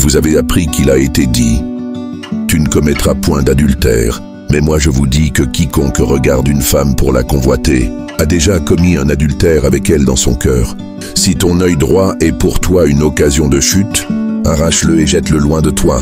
Vous avez appris qu'il a été dit « Tu ne commettras point d'adultère ». Mais moi je vous dis que quiconque regarde une femme pour la convoiter a déjà commis un adultère avec elle dans son cœur. Si ton œil droit est pour toi une occasion de chute, arrache-le et jette-le loin de toi.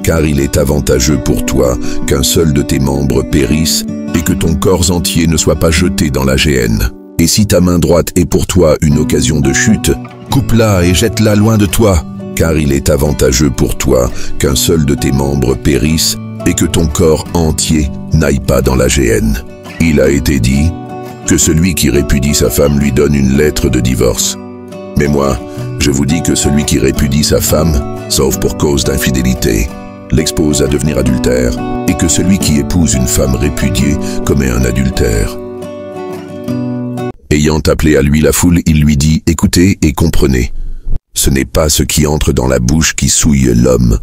Car il est avantageux pour toi qu'un seul de tes membres périsse et que ton corps entier ne soit pas jeté dans la géhenne. Et si ta main droite est pour toi une occasion de chute, coupe-la et jette-la loin de toi. Car il est avantageux pour toi qu'un seul de tes membres périsse et que ton corps entier n'aille pas dans la géhenne. Il a été dit que celui qui répudie sa femme lui donne une lettre de divorce. Mais moi, je vous dis que celui qui répudie sa femme, sauf pour cause d'infidélité, l'expose à devenir adultère, et que celui qui épouse une femme répudiée commet un adultère. Ayant appelé à lui la foule, il lui dit « Écoutez et comprenez, ce n'est pas ce qui entre dans la bouche qui souille l'homme,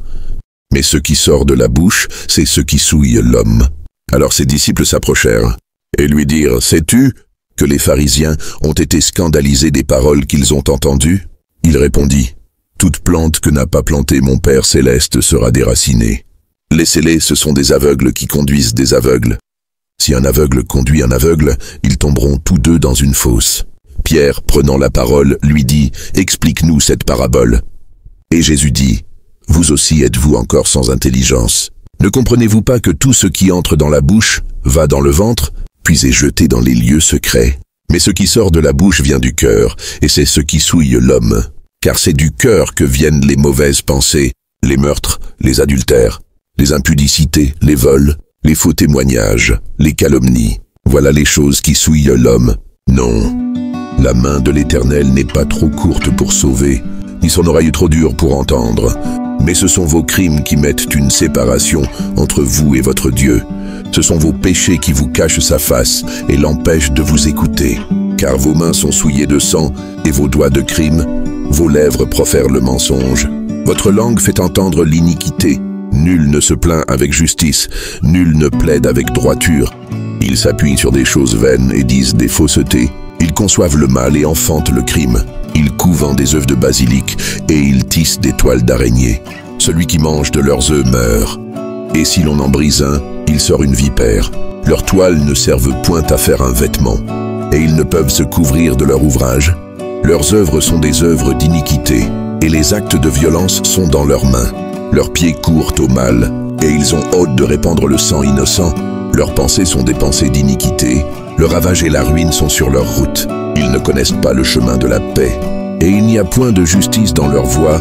mais ce qui sort de la bouche, c'est ce qui souille l'homme. » Alors ses disciples s'approchèrent et lui dirent « Sais-tu que les pharisiens ont été scandalisés des paroles qu'ils ont entendues ?» Il répondit « Toute plante que n'a pas plantée mon Père céleste sera déracinée. Laissez-les, ce sont des aveugles qui conduisent des aveugles. Si un aveugle conduit un aveugle, ils tomberont tous deux dans une fosse. » Pierre, prenant la parole, lui dit « Explique-nous cette parabole. » Et Jésus dit « Vous aussi êtes-vous encore sans intelligence? Ne comprenez-vous pas que tout ce qui entre dans la bouche va dans le ventre, puis est jeté dans les lieux secrets? Mais ce qui sort de la bouche vient du cœur, et c'est ce qui souille l'homme. Car c'est du cœur que viennent les mauvaises pensées, les meurtres, les adultères, les impudicités, les vols, les faux témoignages, les calomnies. Voilà les choses qui souillent l'homme. Non, la main de l'Éternel n'est pas trop courte pour sauver, ni son oreille trop dure pour entendre. Mais ce sont vos crimes qui mettent une séparation entre vous et votre Dieu. Ce sont vos péchés qui vous cachent sa face et l'empêchent de vous écouter. Car vos mains sont souillées de sang et vos doigts de crime, vos lèvres profèrent le mensonge. Votre langue fait entendre l'iniquité. Nul ne se plaint avec justice, nul ne plaide avec droiture. Ils s'appuient sur des choses vaines et disent des faussetés. Ils conçoivent le mal et enfantent le crime. Ils couvent en des œufs de basilic et ils tissent des toiles d'araignée. Celui qui mange de leurs œufs meurt. Et si l'on en brise un, il sort une vipère. Leurs toiles ne servent point à faire un vêtement, et ils ne peuvent se couvrir de leur ouvrage. Leurs œuvres sont des œuvres d'iniquité, et les actes de violence sont dans leurs mains. Leurs pieds courent au mal, et ils ont hâte de répandre le sang innocent. Leurs pensées sont des pensées d'iniquité. Le ravage et la ruine sont sur leur route. Ils ne connaissent pas le chemin de la paix. Et il n'y a point de justice dans leur voie.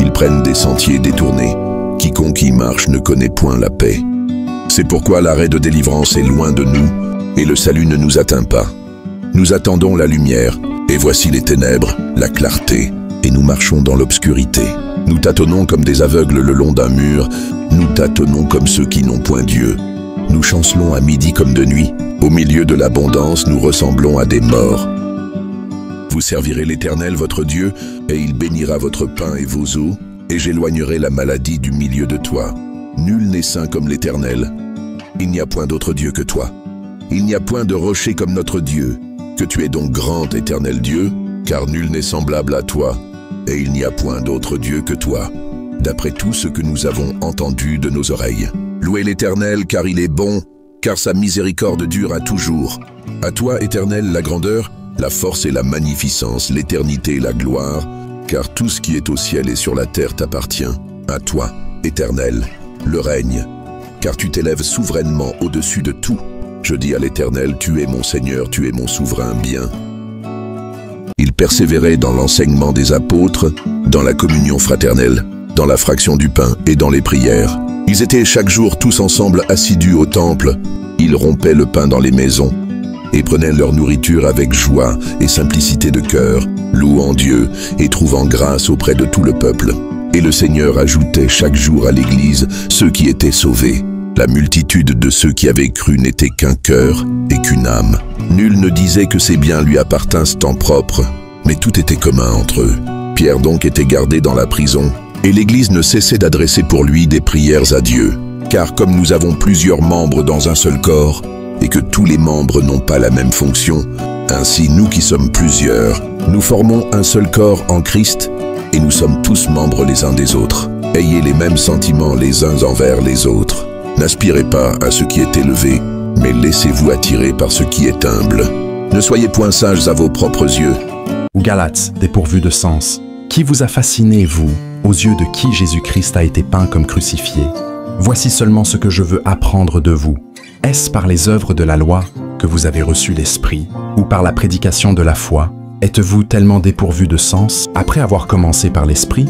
Ils prennent des sentiers détournés. Quiconque y marche ne connaît point la paix. C'est pourquoi l'arrêt de délivrance est loin de nous, et le salut ne nous atteint pas. Nous attendons la lumière, et voici les ténèbres, la clarté, et nous marchons dans l'obscurité. Nous tâtonnons comme des aveugles le long d'un mur, nous tâtonnons comme ceux qui n'ont point Dieu. Nous chancelons à midi comme de nuit. Au milieu de l'abondance, nous ressemblons à des morts. Vous servirez l'Éternel votre Dieu, et il bénira votre pain et vos eaux, et j'éloignerai la maladie du milieu de toi. Nul n'est saint comme l'Éternel. Il n'y a point d'autre Dieu que toi. Il n'y a point de rocher comme notre Dieu. Que tu es donc grand, Éternel Dieu, car nul n'est semblable à toi, et il n'y a point d'autre Dieu que toi, d'après tout ce que nous avons entendu de nos oreilles. Louez l'Éternel, car il est bon, car sa miséricorde dure à toujours. À toi, Éternel, la grandeur, la force et la magnificence, l'éternité et la gloire, car tout ce qui est au ciel et sur la terre t'appartient. À toi, Éternel, le règne, car tu t'élèves souverainement au-dessus de tout. Je dis à l'Éternel, tu es mon Seigneur, tu es mon souverain bien. Il persévérait dans l'enseignement des apôtres, dans la communion fraternelle, dans la fraction du pain et dans les prières. Ils étaient chaque jour tous ensemble assidus au temple. Ils rompaient le pain dans les maisons et prenaient leur nourriture avec joie et simplicité de cœur, louant Dieu et trouvant grâce auprès de tout le peuple. Et le Seigneur ajoutait chaque jour à l'Église ceux qui étaient sauvés. La multitude de ceux qui avaient cru n'était qu'un cœur et qu'une âme. Nul ne disait que ses biens lui appartinssent en propre, mais tout était commun entre eux. Pierre donc était gardé dans la prison, et l'Église ne cessait d'adresser pour lui des prières à Dieu. Car comme nous avons plusieurs membres dans un seul corps, et que tous les membres n'ont pas la même fonction, ainsi nous qui sommes plusieurs, nous formons un seul corps en Christ, et nous sommes tous membres les uns des autres. Ayez les mêmes sentiments les uns envers les autres. N'aspirez pas à ce qui est élevé, mais laissez-vous attirer par ce qui est humble. Ne soyez point sages à vos propres yeux. Ou Galates, dépourvus de sens. Qui vous a fasciné, vous, aux yeux de qui Jésus-Christ a été peint comme crucifié? Voici seulement ce que je veux apprendre de vous. Est-ce par les œuvres de la loi que vous avez reçu l'Esprit, ou par la prédication de la foi? Êtes-vous tellement dépourvus de sens après avoir commencé par l'Esprit?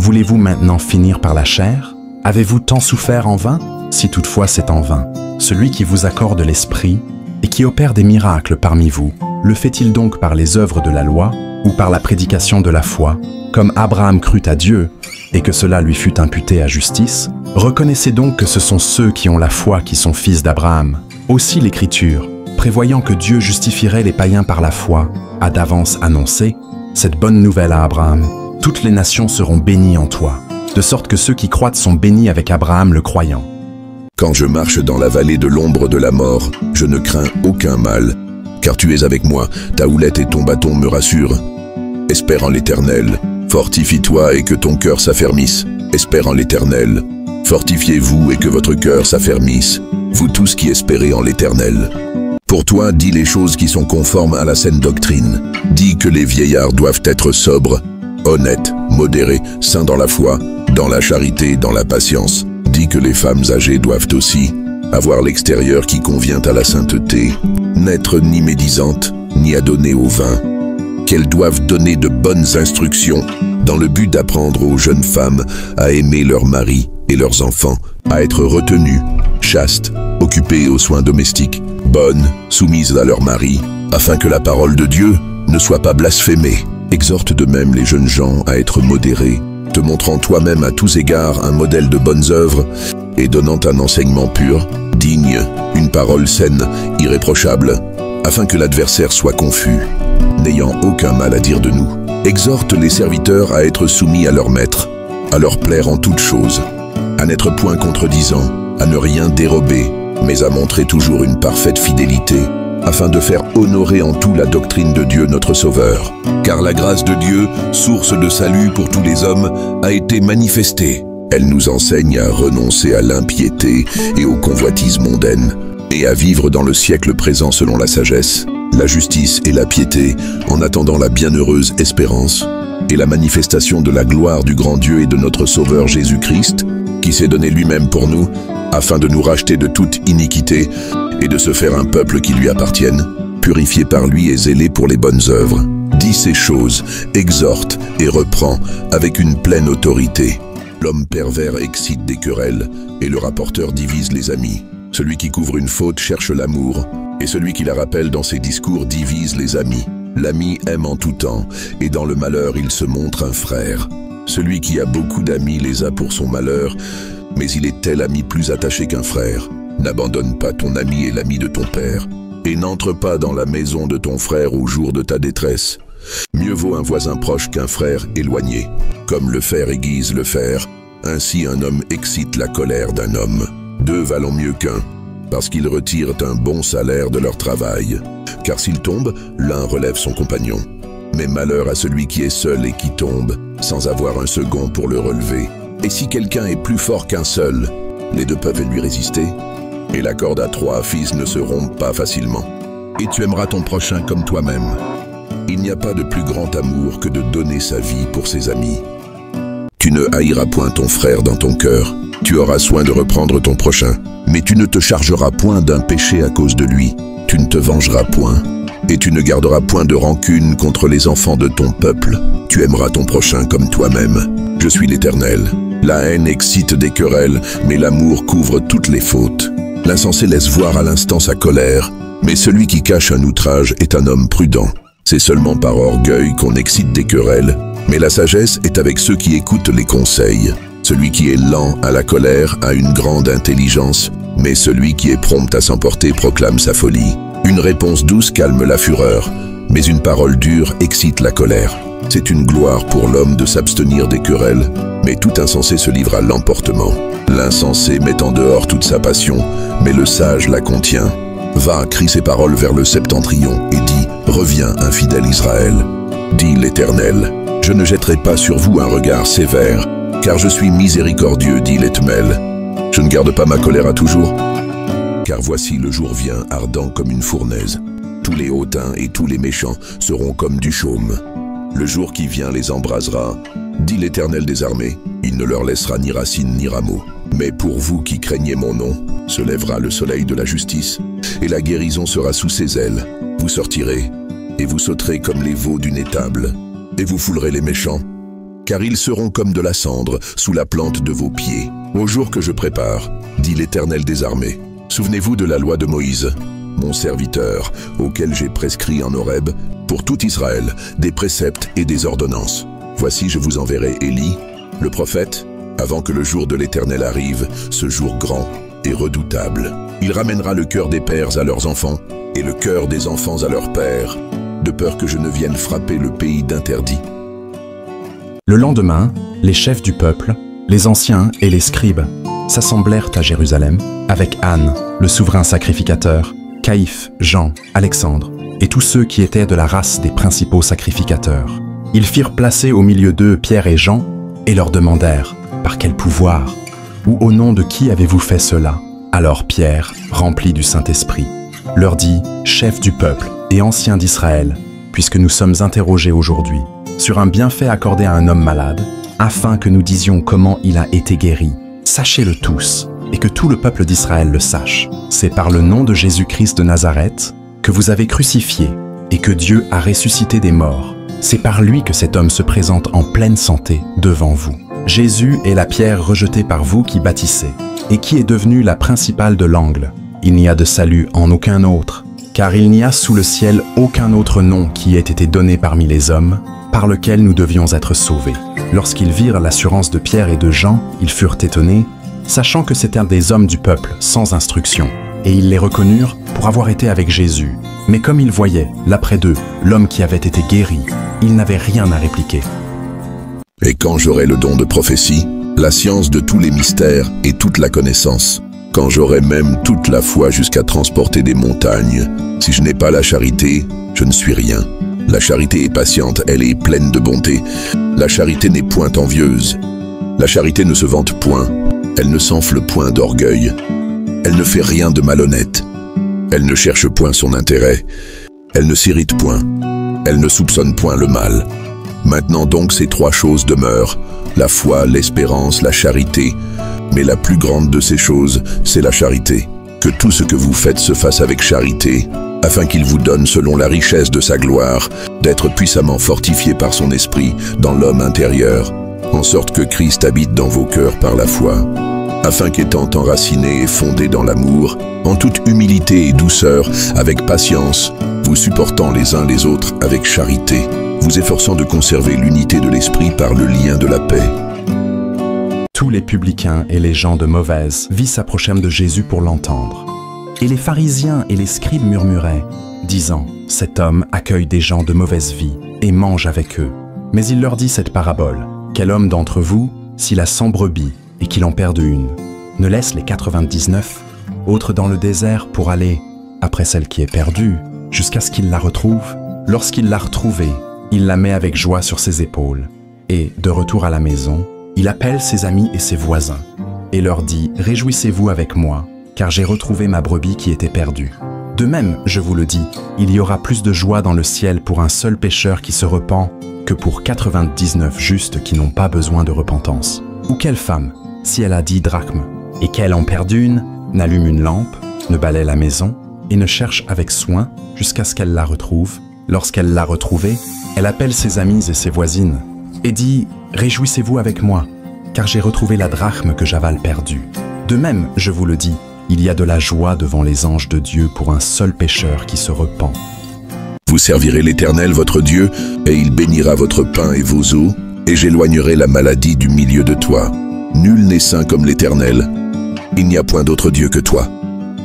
Voulez-vous maintenant finir par la chair? Avez-vous tant souffert en vain? Si toutefois c'est en vain, celui qui vous accorde l'Esprit et qui opère des miracles parmi vous, le fait-il donc par les œuvres de la loi ou par la prédication de la foi, comme Abraham crut à Dieu et que cela lui fut imputé à justice? Reconnaissez donc que ce sont ceux qui ont la foi qui sont fils d'Abraham. Aussi l'Écriture, prévoyant que Dieu justifierait les païens par la foi, a d'avance annoncé cette bonne nouvelle à Abraham. Toutes les nations seront bénies en toi, de sorte que ceux qui croient sont bénis avec Abraham le croyant. Quand je marche dans la vallée de l'ombre de la mort, je ne crains aucun mal, car tu es avec moi, ta houlette et ton bâton me rassurent. Espère en l'Éternel, fortifie-toi et que ton cœur s'affermisse. Espère en l'Éternel, fortifiez-vous et que votre cœur s'affermisse, vous tous qui espérez en l'Éternel. Pour toi, dis les choses qui sont conformes à la saine doctrine. Dis que les vieillards doivent être sobres, honnêtes, modérés, saints dans la foi, dans la charité, dans la patience. Dis que les femmes âgées doivent aussi avoir l'extérieur qui convient à la sainteté, n'être ni médisantes, ni adonnées au vin. Qu'elles doivent donner de bonnes instructions dans le but d'apprendre aux jeunes femmes à aimer leurs maris et leurs enfants, à être retenues, chastes, occupées aux soins domestiques, bonnes, soumises à leur mari, afin que la parole de Dieu ne soit pas blasphémée. Exhorte de même les jeunes gens à être modérés, te montrant toi-même à tous égards un modèle de bonnes œuvres et donnant un enseignement pur, digne, une parole saine, irréprochable, afin que l'adversaire soit confus, n'ayant aucun mal à dire de nous. Exhorte les serviteurs à être soumis à leur maître, à leur plaire en toutes choses, à n'être point contredisant, à ne rien dérober, mais à montrer toujours une parfaite fidélité, afin de faire honorer en tout la doctrine de Dieu notre Sauveur. Car la grâce de Dieu, source de salut pour tous les hommes, a été manifestée. Elle nous enseigne à renoncer à l'impiété et aux convoitises mondaines, et à vivre dans le siècle présent selon la sagesse, la justice et la piété, en attendant la bienheureuse espérance et la manifestation de la gloire du grand Dieu et de notre Sauveur Jésus-Christ, qui s'est donné lui-même pour nous, afin de nous racheter de toute iniquité et de se faire un peuple qui lui appartienne, purifié par lui et zélé pour les bonnes œuvres. Dis ces choses, exhorte et reprend avec une pleine autorité. L'homme pervers excite des querelles, et le rapporteur divise les amis. Celui qui couvre une faute cherche l'amour, et celui qui la rappelle dans ses discours divise les amis. L'ami aime en tout temps, et dans le malheur il se montre un frère. Celui qui a beaucoup d'amis les a pour son malheur, mais il est tel ami plus attaché qu'un frère. N'abandonne pas ton ami et l'ami de ton père, et n'entre pas dans la maison de ton frère au jour de ta détresse. Mieux vaut un voisin proche qu'un frère éloigné. Comme le fer aiguise le fer, ainsi un homme excite la colère d'un homme. Deux valent mieux qu'un, parce qu'ils retirent un bon salaire de leur travail. Car s'il tombe, l'un relève son compagnon. Mais malheur à celui qui est seul et qui tombe, sans avoir un second pour le relever. Et si quelqu'un est plus fort qu'un seul, les deux peuvent lui résister. Et la corde à trois fils ne se rompt pas facilement. Et tu aimeras ton prochain comme toi-même. Il n'y a pas de plus grand amour que de donner sa vie pour ses amis. Tu ne haïras point ton frère dans ton cœur. Tu auras soin de reprendre ton prochain. Mais tu ne te chargeras point d'un péché à cause de lui. Tu ne te vengeras point. Et tu ne garderas point de rancune contre les enfants de ton peuple. Tu aimeras ton prochain comme toi-même. Je suis l'Éternel. La haine excite des querelles, mais l'amour couvre toutes les fautes. L'insensé laisse voir à l'instant sa colère, mais celui qui cache un outrage est un homme prudent. C'est seulement par orgueil qu'on excite des querelles, mais la sagesse est avec ceux qui écoutent les conseils. Celui qui est lent à la colère a une grande intelligence, mais celui qui est prompt à s'emporter proclame sa folie. Une réponse douce calme la fureur, mais une parole dure excite la colère. C'est une gloire pour l'homme de s'abstenir des querelles, mais tout insensé se livre à l'emportement. L'insensé met en dehors toute sa passion, mais le sage la contient. Va, crie ces paroles vers le septentrion, et dis, reviens, infidèle Israël. Dis l'Éternel, je ne jetterai pas sur vous un regard sévère, Car je suis miséricordieux, dit l'Éternel. Je ne garde pas ma colère à toujours. Car voici le jour vient, ardent comme une fournaise. Tous les hautains et tous les méchants seront comme du chaume. Le jour qui vient les embrasera, dit l'Éternel des armées. Il ne leur laissera ni racine ni rameau. Mais pour vous qui craignez mon nom, se lèvera le soleil de la justice, et la guérison sera sous ses ailes. Vous sortirez, et vous sauterez comme les veaux d'une étable, et vous foulerez les méchants, car ils seront comme de la cendre sous la plante de vos pieds. Au jour que je prépare, dit l'Éternel des armées. Souvenez-vous de la loi de Moïse, mon serviteur, auquel j'ai prescrit en Horeb, pour tout Israël, des préceptes et des ordonnances. Voici, je vous enverrai Élie, le prophète, avant que le jour de l'Éternel arrive, ce jour grand et redoutable. Il ramènera le cœur des pères à leurs enfants, et le cœur des enfants à leurs pères, de peur que je ne vienne frapper le pays d'interdit. Le lendemain, les chefs du peuple, les anciens et les scribes s'assemblèrent à Jérusalem avec Anne, le souverain sacrificateur, Caïphe, Jean, Alexandre et tous ceux qui étaient de la race des principaux sacrificateurs. Ils firent placer au milieu d'eux Pierre et Jean et leur demandèrent « Par quel pouvoir ou au nom de qui avez-vous fait cela ?» Alors Pierre, rempli du Saint-Esprit, leur dit « Chefs du peuple et anciens d'Israël, puisque nous sommes interrogés aujourd'hui sur un bienfait accordé à un homme malade, afin que nous disions comment il a été guéri, sachez-le tous, et que tout le peuple d'Israël le sache. C'est par le nom de Jésus-Christ de Nazareth que vous avez crucifié et que Dieu a ressuscité des morts. C'est par lui que cet homme se présente en pleine santé devant vous. Jésus est la pierre rejetée par vous qui bâtissez, et qui est devenue la principale de l'angle. Il n'y a de salut en aucun autre, car il n'y a sous le ciel aucun autre nom qui ait été donné parmi les hommes, par lequel nous devions être sauvés. Lorsqu'ils virent l'assurance de Pierre et de Jean, ils furent étonnés, sachant que c'étaient des hommes du peuple sans instruction, et ils les reconnurent pour avoir été avec Jésus. Mais comme ils voyaient, là près d'eux, l'homme qui avait été guéri, ils n'avaient rien à répliquer. Et quand j'aurai le don de prophétie, la science de tous les mystères et toute la connaissance, quand j'aurai même toute la foi jusqu'à transporter des montagnes, si je n'ai pas la charité, je ne suis rien. La charité est patiente, elle est pleine de bonté. La charité n'est point envieuse. La charité ne se vante point. Elle ne s'enfle point d'orgueil. Elle ne fait rien de malhonnête. Elle ne cherche point son intérêt. Elle ne s'irrite point. Elle ne soupçonne point le mal. Maintenant donc ces trois choses demeurent, la foi, l'espérance, la charité. Mais la plus grande de ces choses, c'est la charité. Que tout ce que vous faites se fasse avec charité, afin qu'il vous donne, selon la richesse de sa gloire, d'être puissamment fortifié par son esprit dans l'homme intérieur, en sorte que Christ habite dans vos cœurs par la foi, afin qu'étant enracinés et fondés dans l'amour, en toute humilité et douceur, avec patience, vous supportant les uns les autres avec charité, vous efforçant de conserver l'unité de l'esprit par le lien de la paix. Tous les publicains et les gens de mauvaise vie s'approchèrent de Jésus pour l'entendre. Et les pharisiens et les scribes murmuraient, disant, « Cet homme accueille des gens de mauvaise vie et mange avec eux. » Mais il leur dit cette parabole, « Quel homme d'entre vous, s'il a 100 brebis et qu'il en perde une, ne laisse les 99 autres dans le désert pour aller après celle qui est perdue, jusqu'à ce qu'il la retrouve? Lorsqu'il l'a retrouvée, il la met avec joie sur ses épaules. Et, de retour à la maison, il appelle ses amis et ses voisins et leur dit « Réjouissez-vous avec moi, car j'ai retrouvé ma brebis qui était perdue. » De même, je vous le dis, il y aura plus de joie dans le ciel pour un seul pécheur qui se repent que pour 99 justes qui n'ont pas besoin de repentance. Ou quelle femme, si elle a 10 drachmes et qu'elle en perd une, n'allume une lampe, ne balaie la maison et ne cherche avec soin jusqu'à ce qu'elle la retrouve. Lorsqu'elle l'a retrouvée, elle appelle ses amies et ses voisines et dit « Réjouissez-vous avec moi, car j'ai retrouvé la drachme que j'avale perdue. » De même, je vous le dis, il y a de la joie devant les anges de Dieu pour un seul pécheur qui se repent. Vous servirez l'Éternel votre Dieu, et il bénira votre pain et vos eaux, et j'éloignerai la maladie du milieu de toi. Nul n'est saint comme l'Éternel. Il n'y a point d'autre Dieu que toi.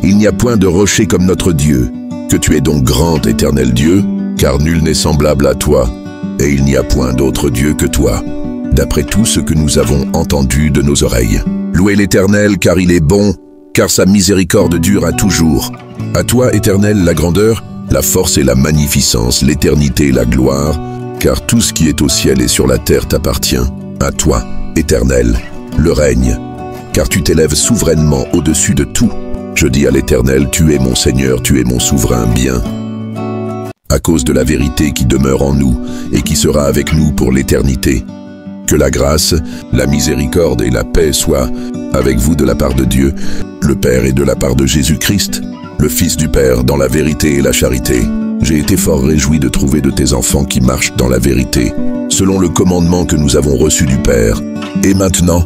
Il n'y a point de rocher comme notre Dieu. Que tu es donc grand, Éternel Dieu, car nul n'est semblable à toi, et il n'y a point d'autre Dieu que toi, d'après tout ce que nous avons entendu de nos oreilles. Louez l'Éternel, car il est bon, car sa miséricorde dure à toujours. À toi, Éternel, la grandeur, la force et la magnificence, l'éternité et la gloire, car tout ce qui est au ciel et sur la terre t'appartient. À toi, Éternel, le règne, car tu t'élèves souverainement au-dessus de tout. Je dis à l'Éternel, tu es mon Seigneur, tu es mon souverain bien. À cause de la vérité qui demeure en nous et qui sera avec nous pour l'éternité. Que la grâce, la miséricorde et la paix soient avec vous de la part de Dieu, le Père, et de la part de Jésus-Christ, le Fils du Père, dans la vérité et la charité. J'ai été fort réjoui de trouver de tes enfants qui marchent dans la vérité, selon le commandement que nous avons reçu du Père. Et maintenant,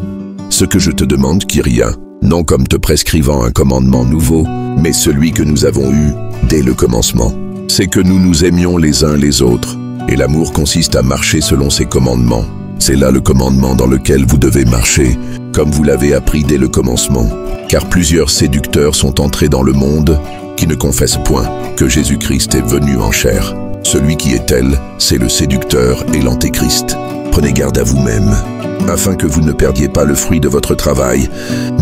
ce que je te demande, Kyria, non comme te prescrivant un commandement nouveau, mais celui que nous avons eu dès le commencement, c'est que nous nous aimions les uns les autres, et l'amour consiste à marcher selon ses commandements. C'est là le commandement dans lequel vous devez marcher, comme vous l'avez appris dès le commencement. Car plusieurs séducteurs sont entrés dans le monde, qui ne confessent point que Jésus-Christ est venu en chair. Celui qui est tel, c'est le séducteur et l'antéchrist. Prenez garde à vous-même, afin que vous ne perdiez pas le fruit de votre travail,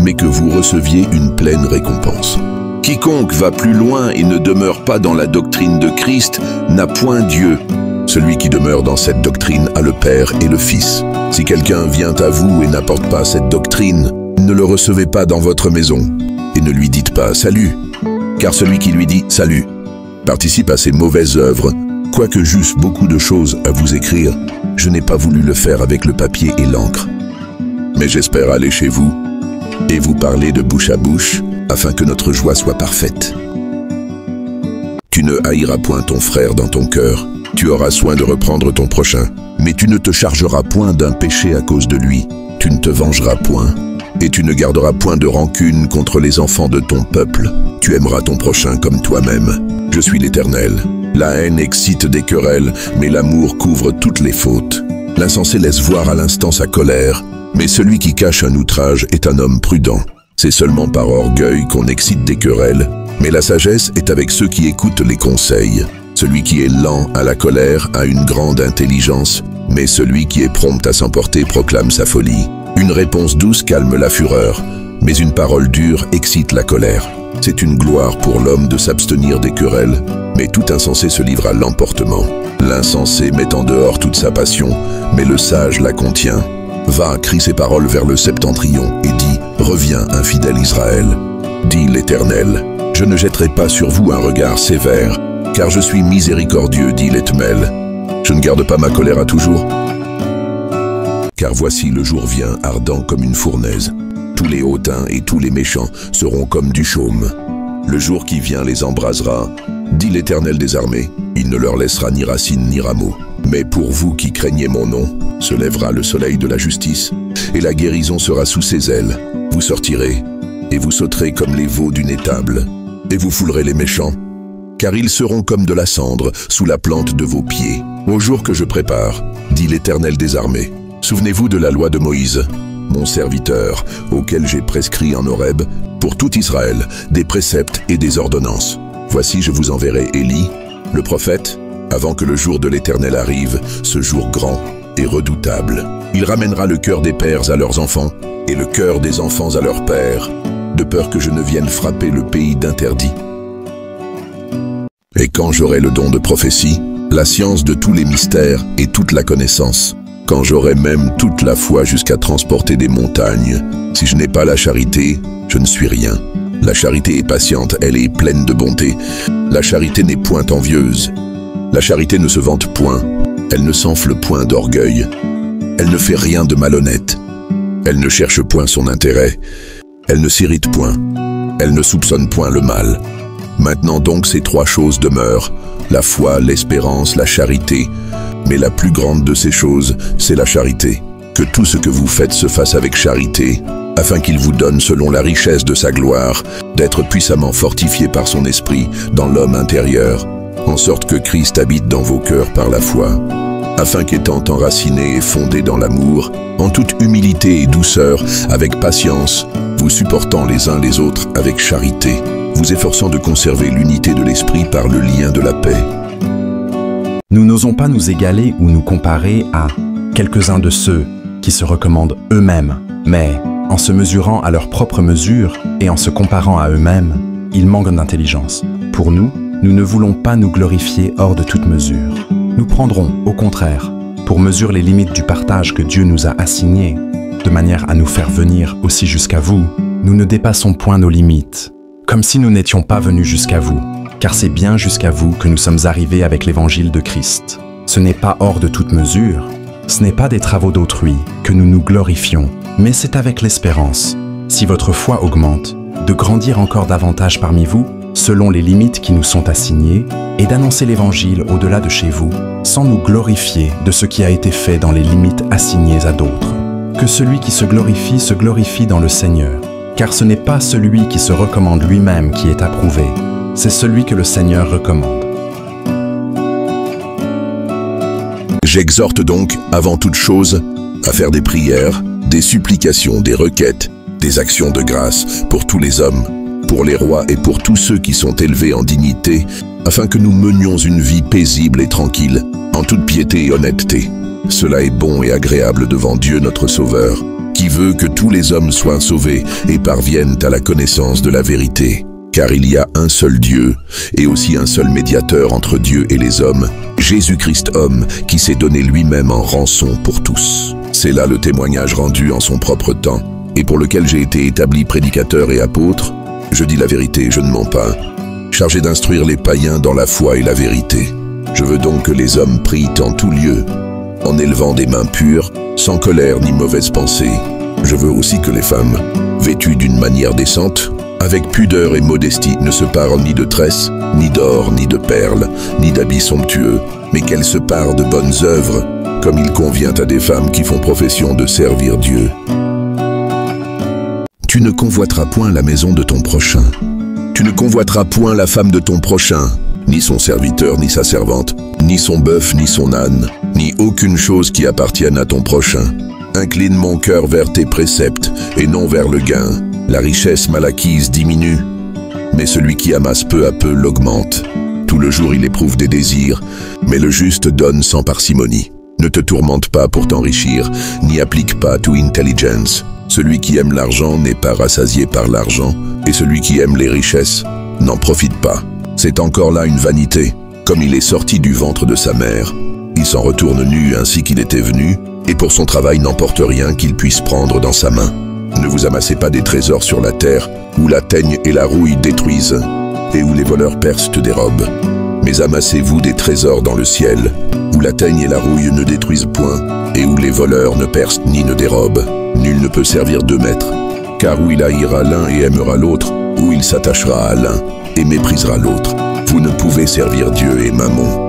mais que vous receviez une pleine récompense. Quiconque va plus loin et ne demeure pas dans la doctrine de Christ n'a point Dieu. Celui qui demeure dans cette doctrine a le Père et le Fils. Si quelqu'un vient à vous et n'apporte pas cette doctrine, ne le recevez pas dans votre maison, et ne lui dites pas « Salut », car celui qui lui dit « Salut » participe à ses mauvaises œuvres. Quoique j'eusse beaucoup de choses à vous écrire, je n'ai pas voulu le faire avec le papier et l'encre. Mais j'espère aller chez vous et vous parler de bouche à bouche, afin que notre joie soit parfaite. Tu ne haïras point ton frère dans ton cœur. Tu auras soin de reprendre ton prochain, mais tu ne te chargeras point d'un péché à cause de lui. Tu ne te vengeras point, et tu ne garderas point de rancune contre les enfants de ton peuple. Tu aimeras ton prochain comme toi-même. Je suis l'Éternel. La haine excite des querelles, mais l'amour couvre toutes les fautes. L'insensé laisse voir à l'instant sa colère, mais celui qui cache un outrage est un homme prudent. C'est seulement par orgueil qu'on excite des querelles, mais la sagesse est avec ceux qui écoutent les conseils. Celui qui est lent à la colère a une grande intelligence, mais celui qui est prompt à s'emporter proclame sa folie. Une réponse douce calme la fureur, mais une parole dure excite la colère. C'est une gloire pour l'homme de s'abstenir des querelles, mais tout insensé se livre à l'emportement. L'insensé met en dehors toute sa passion, mais le sage la contient. Va, crie ces paroles vers le septentrion et dis « Reviens, infidèle Israël ». Dit l'Éternel, « Je ne jetterai pas sur vous un regard sévère, car je suis miséricordieux, dit l'Éternel. Je ne garde pas ma colère à toujours. Car voici le jour vient ardent comme une fournaise. Tous les hautains et tous les méchants seront comme du chaume. Le jour qui vient les embrasera, dit l'Éternel des armées. Il ne leur laissera ni racine ni rameau. Mais pour vous qui craignez mon nom, se lèvera le soleil de la justice, et la guérison sera sous ses ailes. Vous sortirez, et vous sauterez comme les veaux d'une étable, et vous foulerez les méchants, car ils seront comme de la cendre sous la plante de vos pieds. Au jour que je prépare, dit l'Éternel des armées. Souvenez-vous de la loi de Moïse, mon serviteur, auquel j'ai prescrit en Horeb, pour tout Israël, des préceptes et des ordonnances. Voici, je vous enverrai Élie, le prophète, avant que le jour de l'Éternel arrive, ce jour grand et redoutable. Il ramènera le cœur des pères à leurs enfants, et le cœur des enfants à leurs pères, de peur que je ne vienne frapper le pays d'interdit. Et quand j'aurai le don de prophétie, la science de tous les mystères et toute la connaissance, quand j'aurai même toute la foi jusqu'à transporter des montagnes, si je n'ai pas la charité, je ne suis rien. La charité est patiente, elle est pleine de bonté. La charité n'est point envieuse. La charité ne se vante point, elle ne s'enfle point d'orgueil. Elle ne fait rien de malhonnête. Elle ne cherche point son intérêt. Elle ne s'irrite point. Elle ne soupçonne point le mal. Maintenant donc ces trois choses demeurent, la foi, l'espérance, la charité. Mais la plus grande de ces choses, c'est la charité. Que tout ce que vous faites se fasse avec charité, afin qu'il vous donne selon la richesse de sa gloire, d'être puissamment fortifié par son esprit dans l'homme intérieur, en sorte que Christ habite dans vos cœurs par la foi, afin qu'étant enracinés et fondés dans l'amour, en toute humilité et douceur, avec patience, vous supportant les uns les autres avec charité, vous efforçant de conserver l'unité de l'esprit par le lien de la paix. Nous n'osons pas nous égaler ou nous comparer à quelques-uns de ceux qui se recommandent eux-mêmes, mais en se mesurant à leur propre mesure et en se comparant à eux-mêmes, ils manquent d'intelligence. Pour nous, nous ne voulons pas nous glorifier hors de toute mesure. Nous prendrons, au contraire, pour mesure les limites du partage que Dieu nous a assigné, de manière à nous faire venir aussi jusqu'à vous, nous ne dépassons point nos limites, comme si nous n'étions pas venus jusqu'à vous, car c'est bien jusqu'à vous que nous sommes arrivés avec l'évangile de Christ. Ce n'est pas hors de toute mesure, ce n'est pas des travaux d'autrui que nous nous glorifions, mais c'est avec l'espérance, si votre foi augmente, de grandir encore davantage parmi vous, selon les limites qui nous sont assignées, et d'annoncer l'évangile au-delà de chez vous, sans nous glorifier de ce qui a été fait dans les limites assignées à d'autres. Que celui qui se glorifie dans le Seigneur, car ce n'est pas celui qui se recommande lui-même qui est approuvé, c'est celui que le Seigneur recommande. J'exhorte donc, avant toute chose, à faire des prières, des supplications, des requêtes, des actions de grâce pour tous les hommes, pour les rois et pour tous ceux qui sont élevés en dignité, afin que nous menions une vie paisible et tranquille, en toute piété et honnêteté. Cela est bon et agréable devant Dieu notre Sauveur, qui veut que tous les hommes soient sauvés et parviennent à la connaissance de la vérité. Car il y a un seul Dieu, et aussi un seul médiateur entre Dieu et les hommes, Jésus-Christ homme, qui s'est donné lui-même en rançon pour tous. C'est là le témoignage rendu en son propre temps, et pour lequel j'ai été établi prédicateur et apôtre. Je dis la vérité, je ne mens pas, chargé d'instruire les païens dans la foi et la vérité. Je veux donc que les hommes prient en tout lieu, en élevant des mains pures, sans colère ni mauvaise pensée. Je veux aussi que les femmes, vêtues d'une manière décente, avec pudeur et modestie, ne se parent ni de tresses, ni d'or, ni de perles, ni d'habits somptueux, mais qu'elles se parent de bonnes œuvres, comme il convient à des femmes qui font profession de servir Dieu. Tu ne convoiteras point la maison de ton prochain. Tu ne convoiteras point la femme de ton prochain, ni son serviteur, ni sa servante, ni son bœuf, ni son âne, ni aucune chose qui appartienne à ton prochain. Incline mon cœur vers tes préceptes, et non vers le gain. La richesse mal acquise diminue, mais celui qui amasse peu à peu l'augmente. Tout le jour il éprouve des désirs, mais le juste donne sans parcimonie. Ne te tourmente pas pour t'enrichir, n'y applique pas to intelligence. Celui qui aime l'argent n'est pas rassasié par l'argent, et celui qui aime les richesses n'en profite pas. C'est encore là une vanité, comme il est sorti du ventre de sa mère. Il s'en retourne nu ainsi qu'il était venu, et pour son travail n'emporte rien qu'il puisse prendre dans sa main. Ne vous amassez pas des trésors sur la terre, où la teigne et la rouille détruisent, et où les voleurs percent des robes. Mais amassez-vous des trésors dans le ciel, où la teigne et la rouille ne détruisent point, et où les voleurs ne percent ni ne dérobent. Nul ne peut servir deux maîtres, car où il haïra l'un et aimera l'autre, ou il s'attachera à l'un et méprisera l'autre. Vous ne pouvez servir Dieu et Mammon.